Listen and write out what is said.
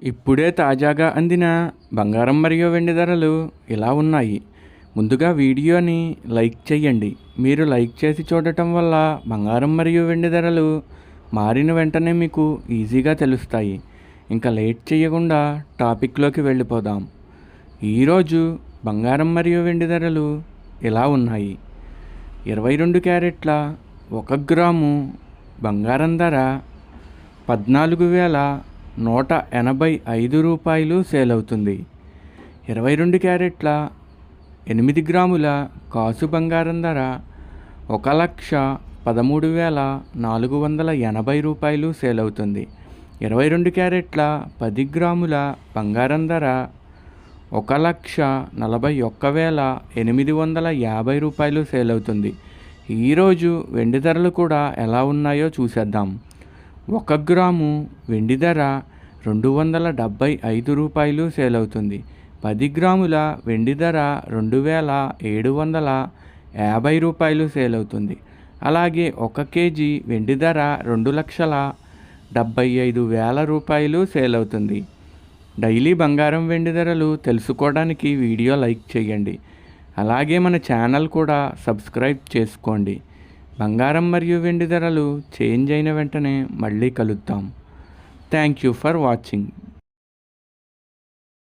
ఇప్పుడే తాజాగా అందిన బంగారం మరియు వెండి ధరలు ఇలా ఉన్నాయి. ముందుగా వీడియోని లైక్ చేయండి. మీరు లైక్ చేసి చూడటం వల్ల బంగారం మరియు వెండి ధరలు మారిన వెంటనే మీకు ఈజీగా తెలుస్తాయి. ఇంకా లేట్ చేయకుండా టాపిక్లోకి వెళ్ళిపోదాం. ఈరోజు బంగారం మరియు వెండి ధరలు ఇలా ఉన్నాయి. 22 క్యారెట్ల 1 గ్రాము బంగారం ధర 14,185 రూపాయలు సేల్ అవుతుంది. 22 క్యారెట్ల 8 గ్రాముల కాసు బంగారం ధర 1,13,480 రూపాయలు సేల్ అవుతుంది. 22 క్యారెట్ల 10 గ్రాముల బంగారం ధర 1,41,850 రూపాయలు సేల్ అవుతుంది. ఈరోజు వెండి ధరలు కూడా ఎలా ఉన్నాయో చూసేద్దాం. 1 గ్రాము వెండి ధర 275 రూపాయలు సేల్ అవుతుంది. 10 గ్రాముల వెండి ధర 2,750 రూపాయలు సేల్ అవుతుంది. అలాగే 1 కేజీ వెండి ధర 2,75,000 రూపాయలు సేల్ అవుతుంది. డైలీ బంగారం వెండి ధరలు తెలుసుకోవడానికి వీడియో లైక్ చేయండి. అలాగే మన ఛానల్ కూడా సబ్స్క్రైబ్ చేసుకోండి. బంగారం మరియు వెండి ధరలు చేంజ్ అయిన వెంటనే మళ్ళీ కలుద్దాం. Thank you for watching.